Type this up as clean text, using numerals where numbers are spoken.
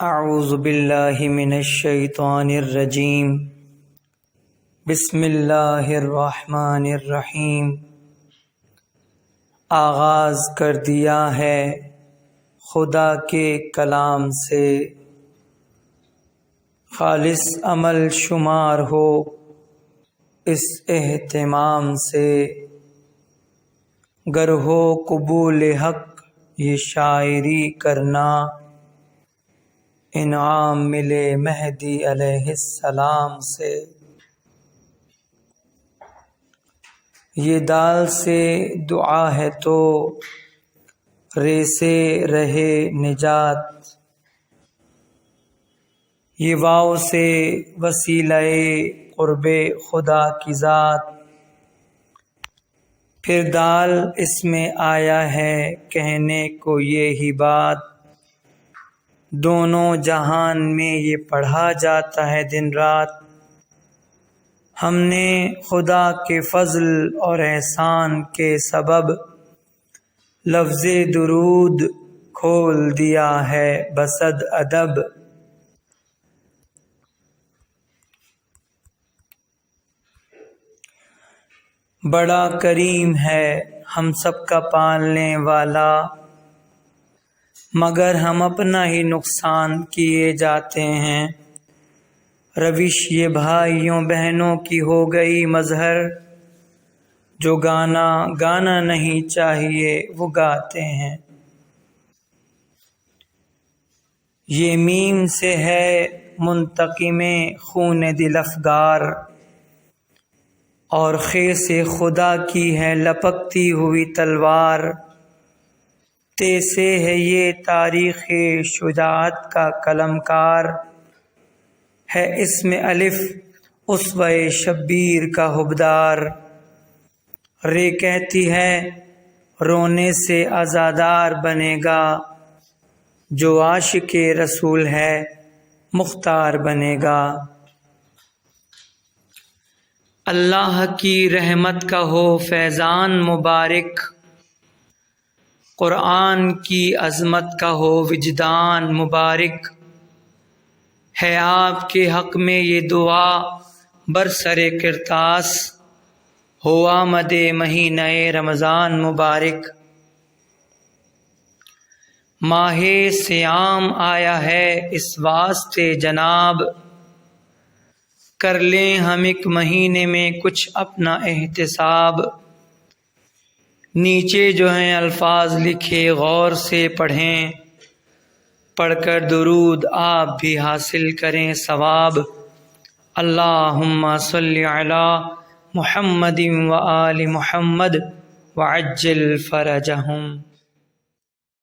اعوذ باللہ من الشیطان الرجیم بسم اللہ الرحمن الرحیم۔ آغاز کر دیا ہے خدا کے کلام سے، خالص عمل شمار ہو اس اہتمام سے، گر ہو قبول حق یہ شاعری کرنا، انعام ملے مہدی علیہ السلام سے۔ یہ دال سے دعا ہے تو رے سے رہے نجات، یہ واو سے وسیلہ قرب خدا کی ذات، پھر دال اس میں آیا ہے کہنے کو یہی بات، دونوں جہان میں یہ پڑھا جاتا ہے دن رات۔ ہم نے خدا کے فضل اور احسان کے سبب لفظ درود کھول دیا ہے بصد ادب، بڑا کریم ہے ہم سب کا پالنے والا، مگر ہم اپنا ہی نقصان کیے جاتے ہیں۔ روش یہ بھائیوں بہنوں کی ہو گئی مظہر، جو گانا گانا نہیں چاہیے وہ گاتے ہیں۔ یہ میم سے ہے منتقم خون دل افگار، اور خے سے خدا کی ہے لپکتی ہوئی تلوار، تے سے ہے یہ تاریخ شجاعت کا قلم کار، ہے اس میں الف اسوہ شبیر کا حبدار، رے کہتی ہے رونے سے عزادار بنے گا، جو عاشق رسول ہے مختار بنے گا۔ اللہ کی رحمت کا ہو فیضان مبارک، قرآن کی عظمت کا ہو وجدان مبارک، ہے آپ کے حق میں یہ دعا برسر کرتاس، ہو آمد مہینہ رمضان مبارک۔ ماہ صیام آیا ہے اس واسطے جناب، کر لیں ہم ایک مہینے میں کچھ اپنا احتساب، نیچے جو ہیں الفاظ لکھے غور سے پڑھیں، پڑھ کر درود آپ بھی حاصل کریں ثواب۔ اللہم صلی علی محمد و آل محمد وعجل فرجہم۔